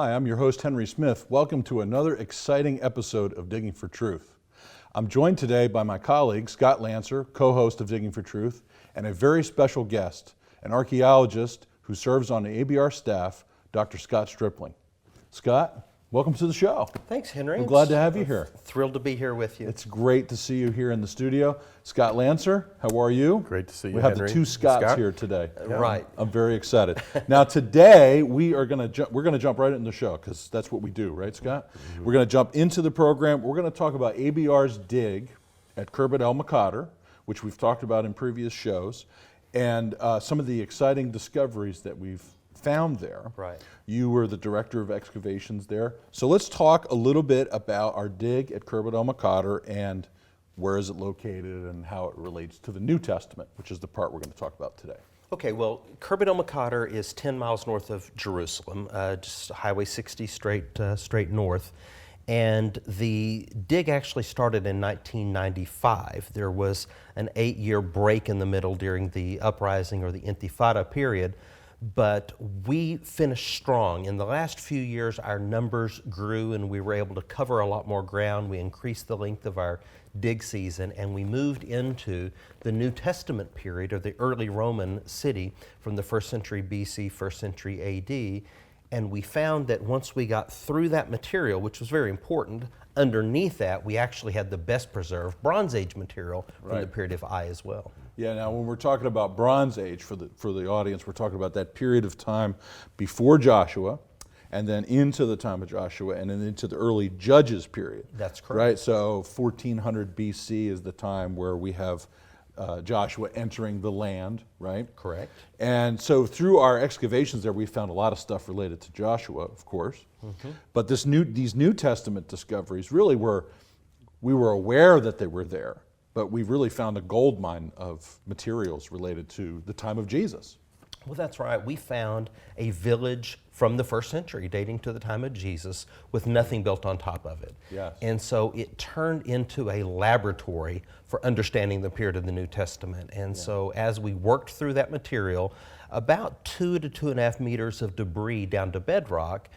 Hi, I'm your host, Henry Smith. Welcome to another exciting episode of Digging for Truth. I'm joined today by my colleague, Scott Lancer, co-host of Digging for Truth, and a very special guest, an archaeologist who serves on the ABR staff, Dr. Scott Stripling. Scott, welcome to the show. Thanks, Henry. I'm glad to have you here. Thrilled to be here with you. It's great to see you here in the studio. Scott Lancer, how are you? Great to see you, We have Henry. the two Scotts Scott? here today. Right. I'm very excited. Now today we're going to jump right into the show because that's what we do, right, Scott? Mm-hmm. We're going to jump into the program. We're going to talk about ABR's dig at Khirbet el-Maqatir, which we've talked about in previous shows, and some of the exciting discoveries that we've found there. Right. You were the director of excavations there. So let's talk a little bit about our dig at Khirbet el-Maqatir and where is it located and how it relates to the New Testament, which is the part we're going to talk about today. Okay, well, Khirbet el-Maqatir is 10 miles north of Jerusalem, just Highway 60 straight north. And the dig actually started in 1995. There was an 8-year break in the middle during the uprising or the Intifada period. But we finished strong. In the last few years, our numbers grew and we were able to cover a lot more ground. We increased the length of our dig season and we moved into the New Testament period, or the early Roman city from the 1st century BC, 1st century AD. And we found that once we got through that material, which was very important, underneath that we actually had the best preserved Bronze Age material from the period of I as well. Yeah, now when we're talking about Bronze Age, for the audience, we're talking about that period of time before Joshua, and then into the time of Joshua, and then into the early Judges period. That's correct. Right, so 1400 BC is the time where we have Joshua entering the land, right? Correct. And so through our excavations there, we found a lot of stuff related to Joshua, of course. Mm-hmm. But these New Testament discoveries really we were aware that they were there, but we really found a gold mine of materials related to the time of Jesus. Well, that's right. We found a village from the 1st century dating to the time of Jesus with nothing built on top of it. Yes. And so it turned into a laboratory for understanding the period of the New Testament. And so as we worked through that material, about 2 to 2.5 meters of debris down to bedrock.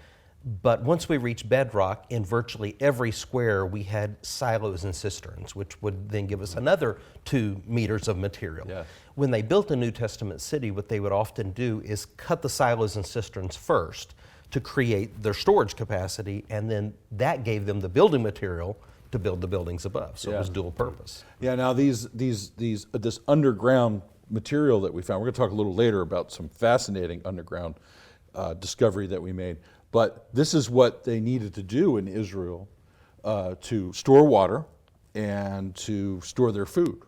But once we reached bedrock, in virtually every square we had silos and cisterns, which would then give us another 2 meters of material. Yes. When they built a New Testament city, what they would often do is cut the silos and cisterns first to create their storage capacity, and then that gave them the building material to build the buildings above. So it was dual purpose. Yeah, now this underground material that we found, we're going to talk a little later about some fascinating underground discovery that we made. But this is what they needed to do in Israel to store water and to store their food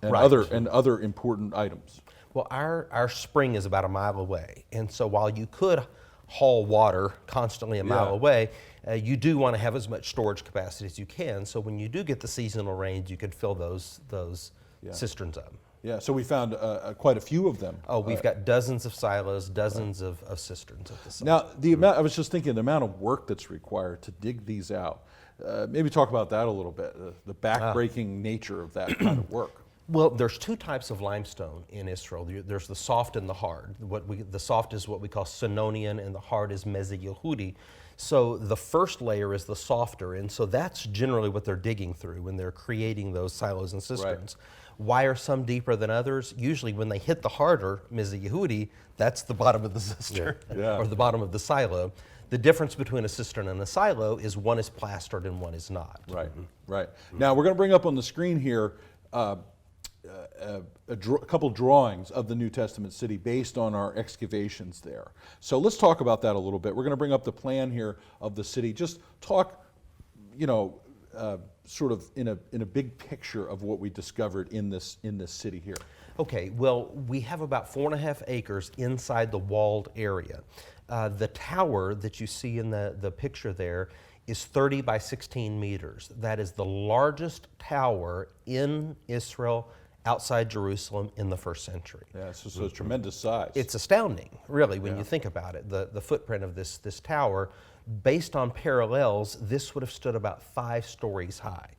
and other important items. Well, our spring is about a mile away, and so while you could haul water constantly a mile away, you do want to have as much storage capacity as you can. So when you do get the seasonal rains, you can fill those cisterns up. Yeah, so we found quite a few of them. Oh, we've got dozens of silos, dozens of cisterns at the site. Now, I was just thinking the amount of work that's required to dig these out. Maybe talk about that a little bit, the backbreaking nature of that kind of work. Well, there's 2 types of limestone in Israel. There's the soft and the hard. The soft is what we call Senonian, and the hard is Mezi Yehudi. So the first layer is the softer, and so that's generally what they're digging through when they're creating those silos and cisterns. Right. Why are some deeper than others? Usually when they hit the harder, Mezi Yehudi, that's the bottom of the cistern or the bottom of the silo. The difference between a cistern and a silo is one is plastered and one is not. Right, right. Now we're going to bring up on the screen here a couple drawings of the New Testament city based on our excavations there. So let's talk about that a little bit. We're going to bring up the plan here of the city. Just talk, sort of in a big picture of what we discovered in this city here. Okay, well, we have about 4.5 acres inside the walled area. The tower that you see in the picture there is 30 by 16 meters. That is the largest tower in Israel outside Jerusalem in the 1st century. Yeah, so it's tremendous size. It's astounding, really, when you think about it. The footprint of this tower, based on parallels, this would have stood about 5 stories high.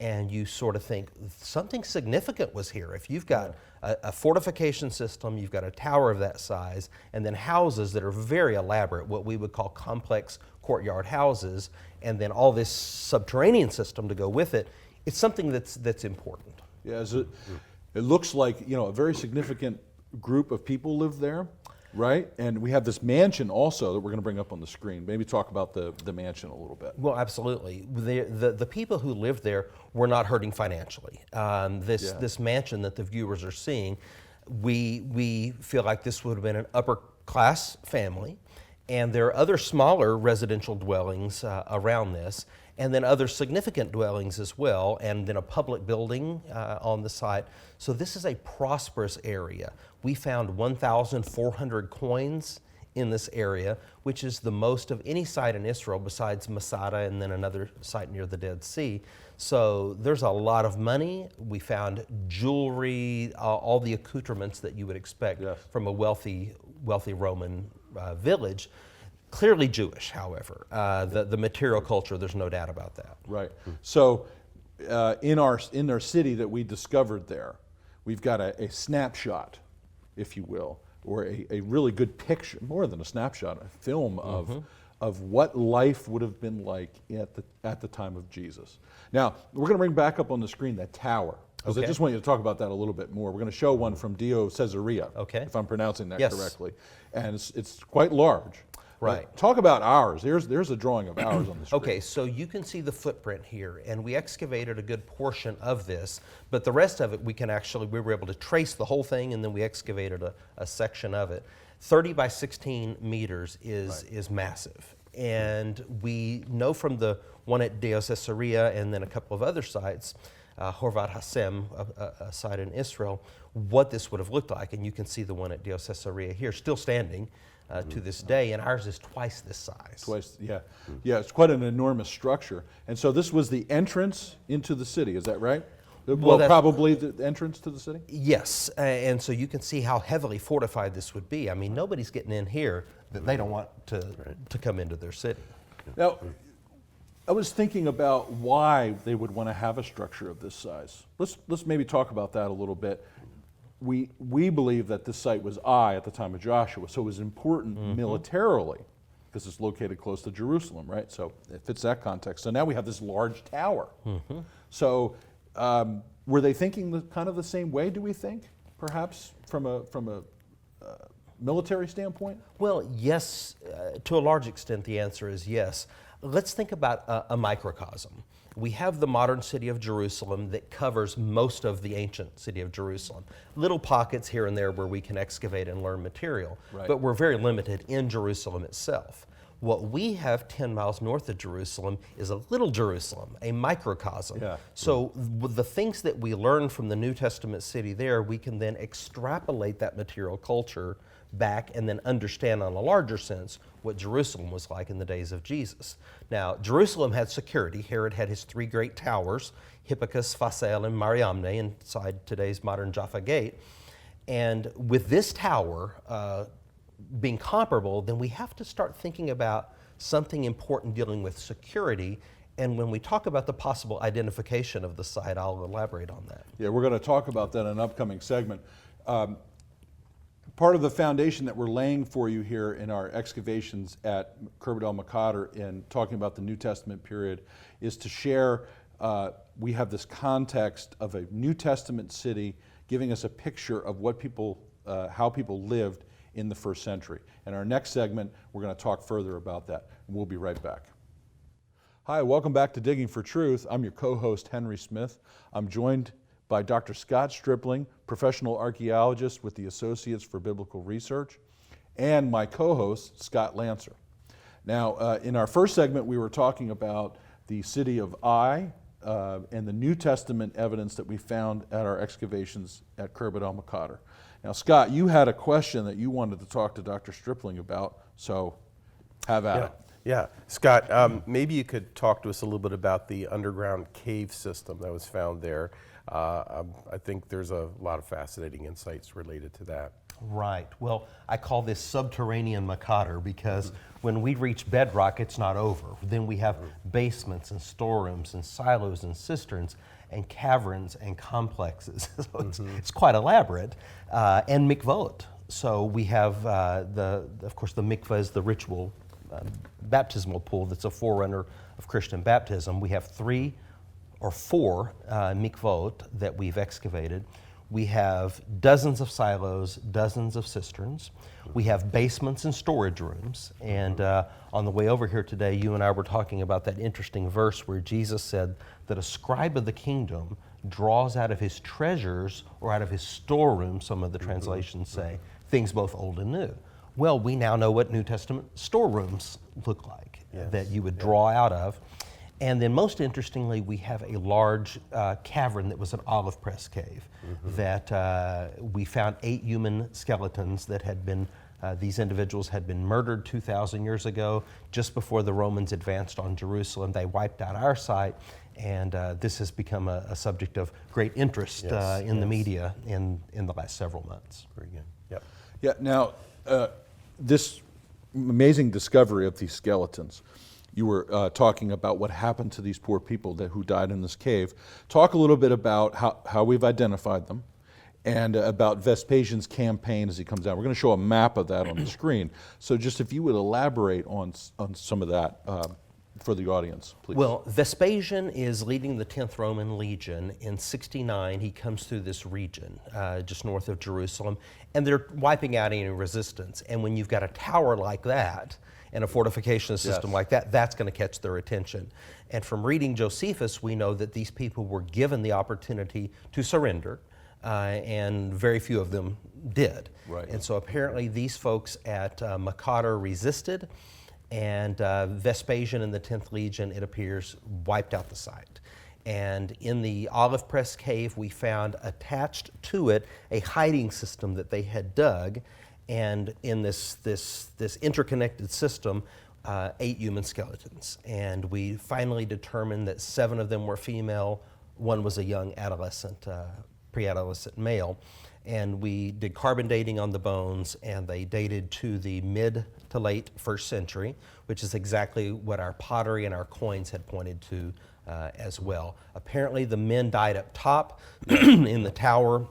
and you sort of think something significant was here. If you've got a fortification system, you've got a tower of that size, and then houses that are very elaborate, what we would call complex courtyard houses, and then all this subterranean system to go with it, it's something that's important. Yeah, it looks like, you know, a very significant group of people live there, right? And we have this mansion also that we're going to bring up on the screen. Maybe talk about the mansion a little bit. Well, absolutely. The people who lived there were not hurting financially. This mansion that the viewers are seeing, we feel like this would have been an upper class family, and there are other smaller residential dwellings around this, and then other significant dwellings as well, and then a public building on the site. So this is a prosperous area. We found 1,400 coins in this area, which is the most of any site in Israel besides Masada and then another site near the Dead Sea. So there's a lot of money. We found jewelry, all the accoutrements that you would expect from a wealthy Roman village. Clearly Jewish, however. The material culture, there's no doubt about that. Right. So in our city that we discovered there, we've got a snapshot, if you will, or a really good picture, more than a snapshot, a film of what life would have been like at the time of Jesus. Now, we're going to bring back up on the screen that tower, because I just want you to talk about that a little bit more. We're going to show one from Dio Caesarea, if I'm pronouncing that correctly. And it's quite large. Right. Talk about ours. There's a drawing of ours on the screen. Okay, so you can see the footprint here, and we excavated a good portion of this, but the rest of it we were able to trace the whole thing, and then we excavated a section of it. 30 by 16 meters is massive. And we know from the one at Dio Caesarea and then a couple of other sites, Horvat Hassem, a site in Israel, what this would have looked like. And you can see the one at Dio Caesarea here, still standing to this day, and ours is twice this size. Twice, yeah. Yeah, it's quite an enormous structure. And so this was the entrance into the city, is that right? Well, probably the entrance to the city? Yes, and so you can see how heavily fortified this would be. I mean, nobody's getting in here that they don't want to come into their city. Now, I was thinking about why they would want to have a structure of this size. Let's maybe talk about that a little bit. We believe that this site was at the time of Joshua, so it was important militarily because it's located close to Jerusalem, right? So it fits that context. So now we have this large tower. So were they thinking kind of the same way, do we think, perhaps from a military standpoint? Well, yes, to a large extent the answer is yes. Let's think about a microcosm. We have the modern city of Jerusalem that covers most of the ancient city of Jerusalem. Little pockets here and there where we can excavate and learn material, but we're very limited in Jerusalem itself. What we have 10 miles north of Jerusalem is a little Jerusalem, a microcosm. So the things that we learn from the New Testament city there, we can then extrapolate that material culture back and then understand on a larger sense what Jerusalem was like in the days of Jesus. Now, Jerusalem had security. Herod had his 3 great towers, Hippicus, Phasael, and Mariamne, inside today's modern Jaffa Gate. And with this tower being comparable, then we have to start thinking about something important dealing with security. And when we talk about the possible identification of the site, I'll elaborate on that. Yeah, we're going to talk about that in an upcoming segment. Part of the foundation that we're laying for you here in our excavations at Khirbet el-Maqatir in talking about the New Testament period is to share, we have this context of a New Testament city giving us a picture of what how people lived in the first century. In our next segment, we're going to talk further about that, and we'll be right back. Hi, welcome back to Digging for Truth. I'm your co-host, Henry Smith. I'm joined by Dr. Scott Stripling, professional archaeologist with the Associates for Biblical Research, and my co-host, Scott Lancer. Now, in our first segment, we were talking about the city of Ai and the New Testament evidence that we found at our excavations at Khirbet el-Maqatir. Now, Scott, you had a question that you wanted to talk to Dr. Stripling about, so have at it. Yeah, Scott, maybe you could talk to us a little bit about the underground cave system that was found there. I think there's a lot of fascinating insights related to that. Right. Well, I call this subterranean Maqatir because when we reach bedrock, it's not over. Then we have basements and storerooms and silos and cisterns and caverns and complexes. So it's quite elaborate. And mikvot. So we have, of course, the mikvah is the ritual baptismal pool that's a forerunner of Christian baptism. We have 3 or 4 mikvot that we've excavated. We have dozens of silos, dozens of cisterns. We have basements and storage rooms. And on the way over here today, you and I were talking about that interesting verse where Jesus said that a scribe of the kingdom draws out of his treasures or out of his storeroom, some of the translations say, things both old and new. Well, we now know what New Testament storerooms look like, that you would draw out of. And then most interestingly, we have a large cavern that was an olive press cave that we found 8 human skeletons that had been, these individuals had been murdered 2,000 years ago, just before the Romans advanced on Jerusalem. They wiped out our site, and this has become a subject of great interest in the media in the last several months. Very good. Yep. Yeah, now, this amazing discovery of these skeletons, you were talking about what happened to these poor people who died in this cave. Talk a little bit about how we've identified them and about Vespasian's campaign as he comes down. We're going to show a map of that on the screen. So just if you would elaborate on some of that for the audience, please. Well, Vespasian is leading the 10th Roman Legion. In 69, he comes through this region just north of Jerusalem, and they're wiping out any resistance. And when you've got a tower like that, and a fortification system like that, that's going to catch their attention. And from reading Josephus, we know that these people were given the opportunity to surrender, and very few of them did. Right. And so apparently these folks at Maqatir resisted, and Vespasian and the 10th Legion, it appears, wiped out the site. And in the olive press cave, we found attached to it a hiding system that they had dug. And in this interconnected system, 8 human skeletons. And we finally determined that 7 of them were female, 1 was a young adolescent, pre-adolescent male. And we did carbon dating on the bones, and they dated to the mid to late 1st century, which is exactly what our pottery and our coins had pointed to as well. Apparently the men died up top in the tower,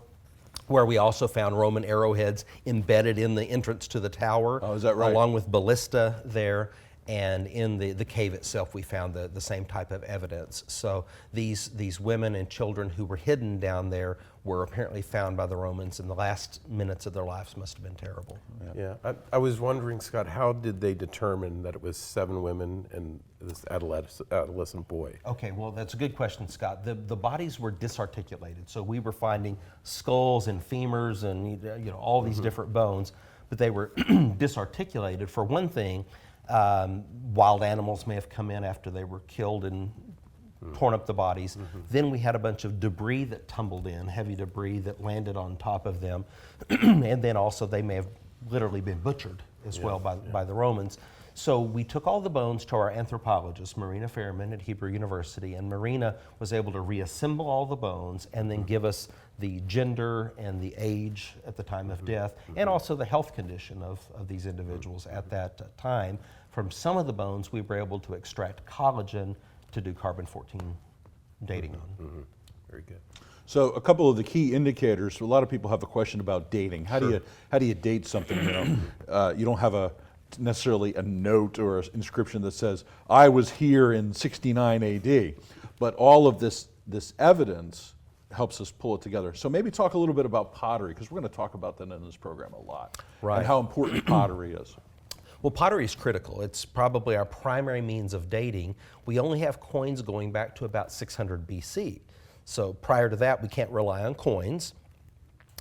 where we also found Roman arrowheads embedded in the entrance to the tower. Oh, is that right? Along with ballista there. And in the cave itself, we found the same type of evidence. So these women and children who were hidden down there were apparently found by the Romans, and the last minutes of their lives must have been terrible. Yeah. I was wondering, Scott, how did they determine that it was 7 women and this adolescent boy? Okay, well, that's a good question, Scott. The bodies were disarticulated, so we were finding skulls and femurs and all these different bones, but they were disarticulated. For one thing, wild animals may have come in after they were killed and torn up the bodies. Then we had a bunch of debris that tumbled in, heavy debris that landed on top of them. And then also they may have literally been butchered as well by the Romans. So we took all the bones to our anthropologist, Marina Fairman at Hebrew University, and Marina was able to reassemble all the bones and then give us the gender and the age at the time of death, and also the health condition of these individuals at that time. From some of the bones, we were able to extract collagen to do carbon-14 dating on. Very good. So a couple of the key indicators. A lot of people have a question about dating. How do you date something? You don't have necessarily a note or an inscription that says I was here in 69 AD, but all of this evidence helps us pull it together. So maybe talk a little bit about pottery, because we're going to talk about that in this program a lot, and how important pottery is. Well, pottery is critical. It's probably our primary means of dating. We only have coins going back to about 600 BC. So prior to that, we can't rely on coins.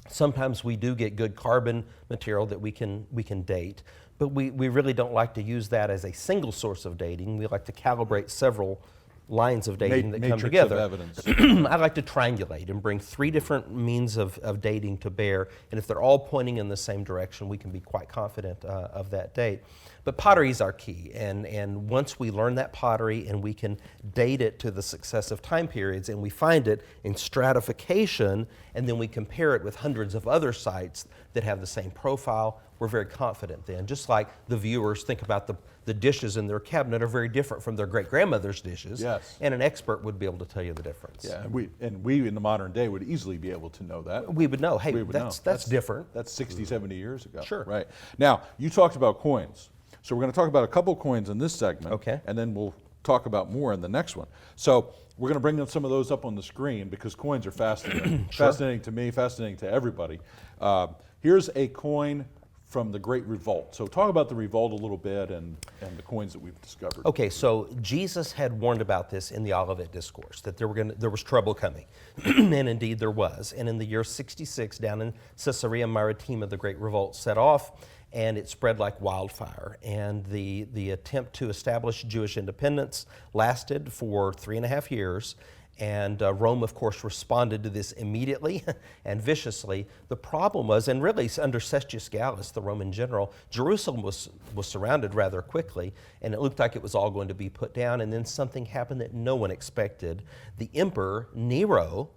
Sometimes we do get good carbon material that we can date, but we really don't like to use that as a single source of dating. We like to calibrate several lines of dating that come Matrix together. of evidence. I like to triangulate and bring 3 different means of dating to bear, and if they're all pointing in the same direction, we can be quite confident of that date. But pottery is our key, and once we learn that pottery and we can date it to the successive time periods, and we find it in stratification, and then we compare it with hundreds of other sites that have the same profile, we're very confident then. Just like the viewers think about the dishes in their cabinet are very different from their great-grandmother's dishes, Yes. and an expert would be able to tell you the difference. Yeah, and we in the modern day would easily be able to know that. We would know, hey, We would that's know. different. That's 60, 70 years ago. Sure. Right. Now, you talked about coins. So we're going to talk about a couple coins in this segment. Okay. And then we'll talk about more in the next one. So we're going to bring some of those up on the screen because coins are fascinating. Fascinating to me, fascinating to everybody. Here's a coin from the Great Revolt. So talk about the revolt a little bit and the coins that we've discovered. Okay, so Jesus had warned about this in the Olivet Discourse, that there was trouble coming. And indeed there was. And in the year 66, down in Caesarea Maritima, the Great Revolt set off, and it spread like wildfire. And the attempt to establish Jewish independence lasted for 3.5 years. And Rome, of course, responded to this immediately and viciously. The problem was, and really under Cestius Gallus, the Roman general, Jerusalem was surrounded rather quickly, and it looked like it was all going to be put down. And then something happened that no one expected. The emperor, Nero,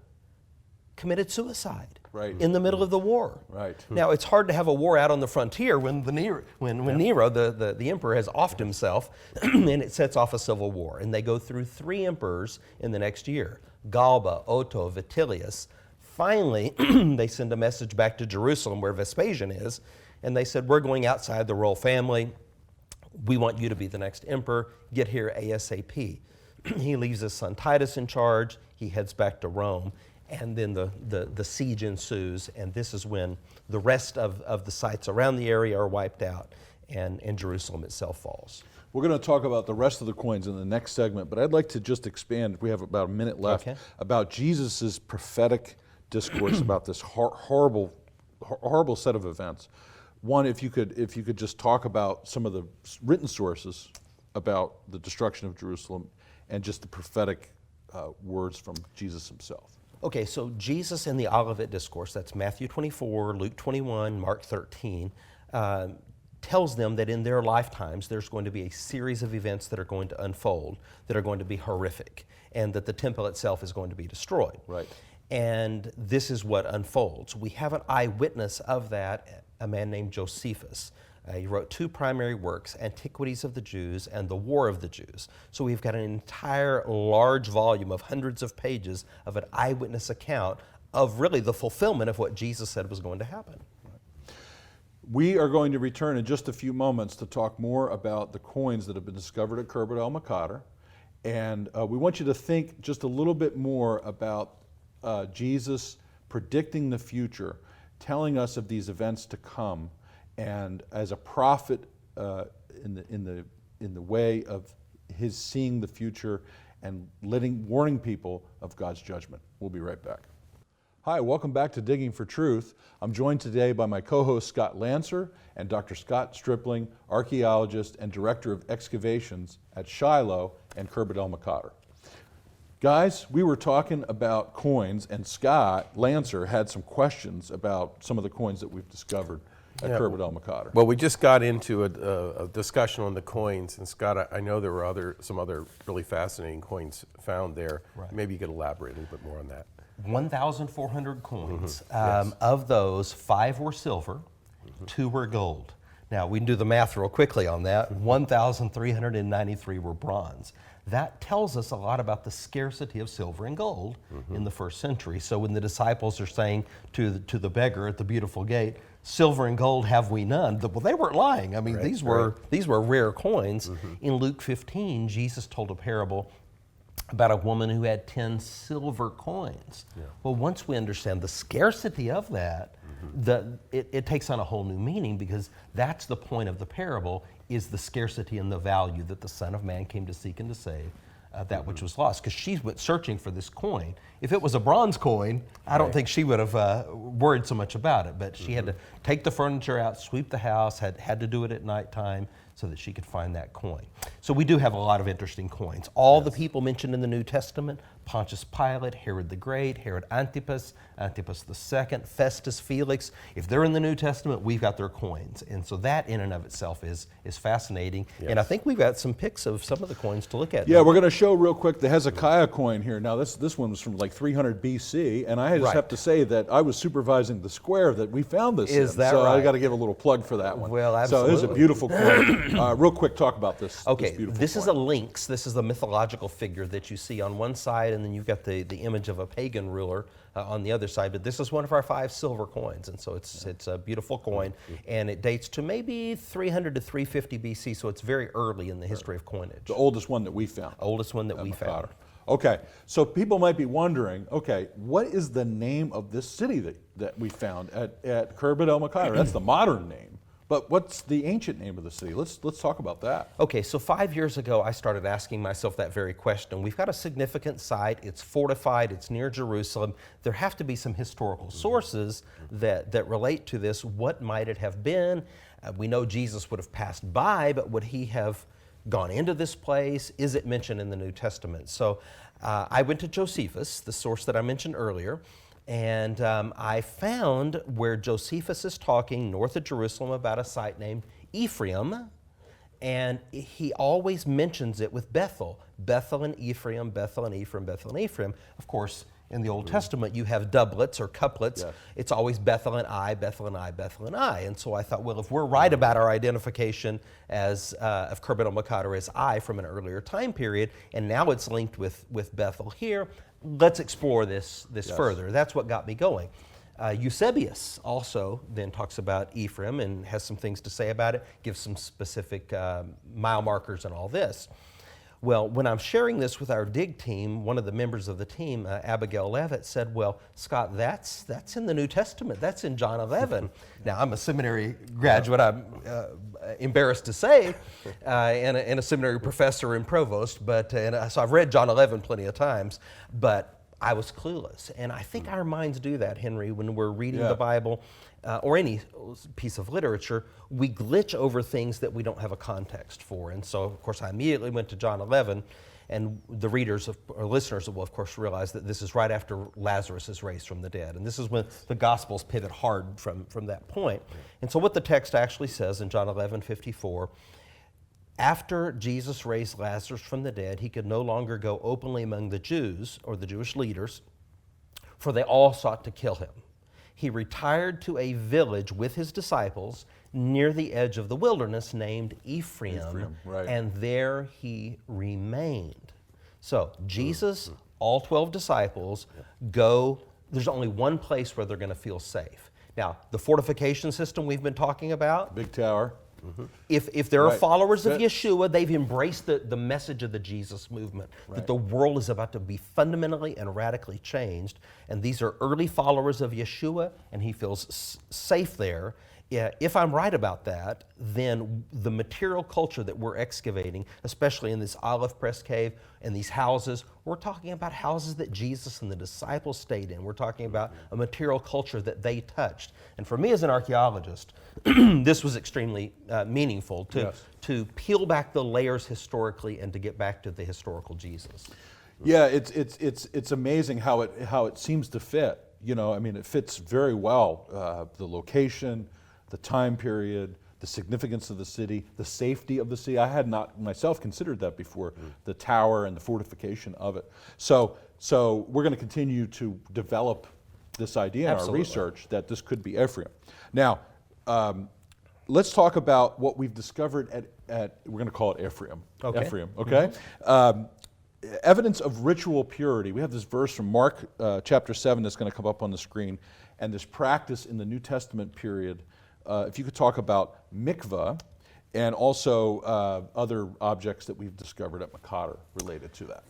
committed suicide in the middle of the war. Right. Now, it's hard to have a war out on the frontier when Nero, the emperor, has offed himself, and it sets off a civil war. And they go through 3 emperors in the next year, Galba, Otto, Vitellius. Finally, they send a message back to Jerusalem where Vespasian is, and they said, we're going outside the royal family. We want you to be the next emperor. Get here ASAP. He leaves his son Titus in charge. He heads back to Rome. And then the siege ensues, and this is when the rest of the sites around the area are wiped out, and Jerusalem itself falls. We're going to talk about the rest of the coins in the next segment, but I'd like to just expand, we have about a minute left, about Jesus' prophetic discourse about this horrible set of events. One, if you could just talk about some of the written sources about the destruction of Jerusalem and just the prophetic words from Jesus himself. Okay, so Jesus in the Olivet Discourse, that's Matthew 24, Luke 21, Mark 13, tells them that in their lifetimes there's going to be a series of events that are going to unfold that are going to be horrific, and that the temple itself is going to be destroyed. Right. And this is what unfolds. We have an eyewitness of that, a man named Josephus. He wrote 2 primary works, Antiquities of the Jews and The War of the Jews. So we've got an entire large volume of hundreds of pages of an eyewitness account of really the fulfillment of what Jesus said was going to happen. We are going to return in just a few moments to talk more about the coins that have been discovered at Khirbet el-Maqatir. And we want you to think just a little bit more about Jesus predicting the future, telling us of these events to come, and as a prophet in the way of his seeing the future and warning people of God's judgment. We'll be right back. Hi, welcome back to Digging for Truth. I'm joined today by my co-host Scott Lancer and Dr. Scott Stripling, archaeologist and director of excavations at Shiloh and Khirbet el-Maqatir. Guys, we were talking about coins, and Scott Lancer had some questions about some of the coins that we've discovered at Khirbet el-Maqatir. Well, we just got into a discussion on the coins, and Scott, I know there were some other really fascinating coins found there. Right. Maybe you could elaborate a little bit more on that. 1,400 coins. Yes. Of those, 5 were silver, 2 were gold. Now, we can do the math real quickly on that. 1,393 were bronze. That tells us a lot about the scarcity of silver and gold in the first century. So when the disciples are saying to the beggar at the beautiful gate, silver and gold have we none, well, they weren't lying. I mean, these were rare coins. In Luke 15, Jesus told a parable about a woman who had 10 silver coins. Well, once we understand the scarcity of that, it takes on a whole new meaning, because that's the point of the parable, is the scarcity and the value that the Son of Man came to seek and to save that which was lost. Because she went searching for this coin. If it was a bronze coin, I don't think she would have worried so much about it. But she had to take the furniture out, sweep the house, had to do it at nighttime, so that she could find that coin. So we do have a lot of interesting coins. All the people mentioned in the New Testament, Pontius Pilate, Herod the Great, Herod Antipas, Antipas II, Festus, Felix, if they're in the New Testament, we've got their coins. And so that in and of itself is fascinating. And I think we've got some pics of some of the coins to look at. Yeah, we're going to show real quick the Hezekiah coin here. Now, this one was from like 300 BC, and I just have to say that I was supervising the square that we found this in. Is that so right? I got to give a little plug for that one. Well, absolutely. So it is a beautiful coin. Real quick, talk about this. Okay, this is a lynx. This is a mythological figure that you see on one side, and then you've got the image of a pagan ruler on the other side. But this is one of our 5 silver coins, and so it's a beautiful coin, and it dates to maybe 300 to 350 BC, so it's very early in the history of coinage. The oldest one that we found. Oldest one that we elMaqatir. found. Okay, so people might be wondering, okay, what is the name of this city that we found at Khirbet el-Maqatir? That's the modern name. But what's the ancient name of the city? Let's talk about that. Okay, so 5 years ago, I started asking myself that very question. We've got a significant site. It's fortified. It's near Jerusalem. There have to be some historical sources that relate to this. What might it have been? We know Jesus would have passed by, but would he have gone into this place? Is it mentioned in the New Testament? So I went to Josephus, the source that I mentioned earlier, and I found where Josephus is talking north of Jerusalem about a site named Ephraim, and he always mentions it with Bethel. Bethel and Ephraim, Bethel and Ephraim, Bethel and Ephraim. Of course, in the Old Testament, you have doublets or couplets. Yes. It's always Bethel and I, Bethel and I, Bethel and I. And so I thought, well, if we're right about our identification as of Khirbet el-Maqatir as I from an earlier time period, and now it's linked with Bethel here, let's explore this further. That's what got me going. Eusebius also then talks about Ephraim and has some things to say about it, gives some specific mile markers and all this. Well, when I'm sharing this with our dig team, one of the members of the team, Abigail Levitt, said, well, Scott, that's in the New Testament. That's in John 11. Now, I'm a seminary graduate, I'm embarrassed to say, and a seminary professor and provost, so I've read John 11 plenty of times, but I was clueless. And I think our minds do that, Henry, when we're reading the Bible or any piece of literature. We glitch over things that we don't have a context for. And so, of course, I immediately went to John 11, and the readers or listeners will, of course, realize that this is right after Lazarus is raised from the dead. And this is when the Gospels pivot hard from that point. And so what the text actually says in John 11:54, after Jesus raised Lazarus from the dead, he could no longer go openly among the Jews or the Jewish leaders, for they all sought to kill him. He retired to a village with his disciples near the edge of the wilderness named Ephraim, right. and there he remained. So Jesus, all 12 disciples, go. There's only one place where they're going to feel safe. Now, the fortification system we've been talking about, Big tower. if there are Right. followers of That- Yeshua, they've embraced the message of the Jesus movement, that the world is about to be fundamentally and radically changed. And these are early followers of Yeshua, and he feels safe there. Yeah, if I'm right about that, then the material culture that we're excavating, especially in this olive press cave and these houses, we're talking about houses that Jesus and the disciples stayed in. We're talking about a material culture that they touched. And for me as an archaeologist, this was extremely meaningful to peel back the layers historically and to get back to the historical Jesus. Yeah, it's amazing how it seems to fit. You know, I mean, it fits very well. The location, the time period, the significance of the city, the safety of the city. I had not myself considered that before, the tower and the fortification of it. So we're going to continue to develop this idea in our research that this could be Ephraim. Now, let's talk about what we've discovered at we're going to call it Ephraim. Okay. Ephraim, okay? Evidence of ritual purity. We have this verse from Mark chapter 7 that's going to come up on the screen, and this practice in the New Testament period. If you could talk about mikvah and also other objects that we've discovered at Maqatir related to that.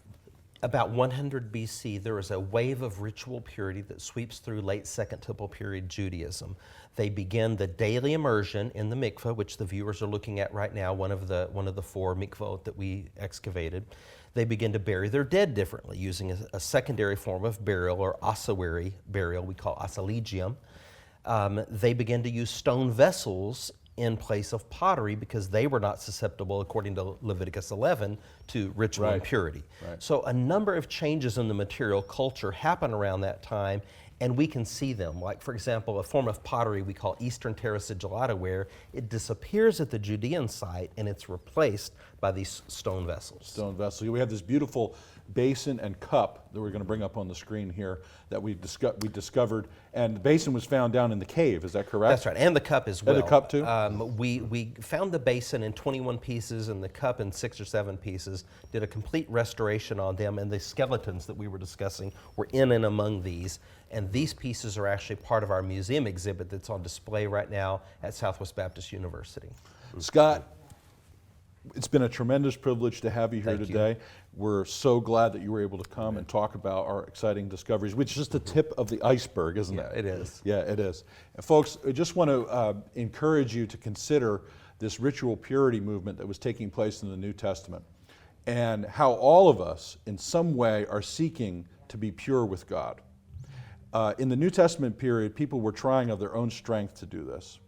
About 100 BC, there is a wave of ritual purity that sweeps through late Second Temple period Judaism. They begin the daily immersion in the mikvah, which the viewers are looking at right now, one of the 4 mikvot that we excavated. They begin to bury their dead differently, using a secondary form of burial or ossuary burial we call ossuagium. They begin to use stone vessels in place of pottery because they were not susceptible, according to Leviticus 11, to ritual Right. impurity. Right. So a number of changes in the material culture happen around that time, and we can see them. Like, for example, a form of pottery we call Eastern Terra Sigillata, where it disappears at the Judean site and it's replaced by these stone vessels. Stone vessel. We have this beautiful basin and cup that we're going to bring up on the screen here that we discovered, and the basin was found down in the cave. Is that correct? That's right, and the cup as well. And the cup too? We found the basin in 21 pieces and the cup in 6 or 7 pieces, did a complete restoration on them, and the skeletons that we were discussing were in and among these. And these pieces are actually part of our museum exhibit that's on display right now at Southwest Baptist University. Scott, it's been a tremendous privilege to have you here Thank you. today. We're so glad that you were able to come and talk about our exciting discoveries, which is just the tip of the iceberg, isn't it? Yeah, it is. Yeah, it is. And folks, I just want to encourage you to consider this ritual purity movement that was taking place in the New Testament and how all of us, in some way, are seeking to be pure with God. In the New Testament period, people were trying of their own strength to do this.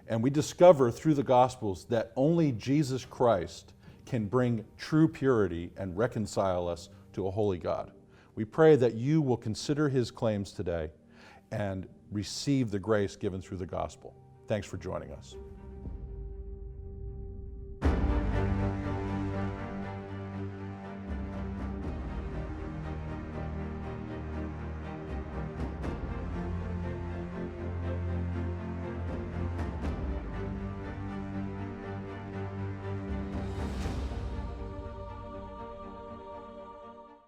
And we discover through the Gospels that only Jesus Christ can bring true purity and reconcile us to a holy God. We pray that you will consider his claims today and receive the grace given through the gospel. Thanks for joining us.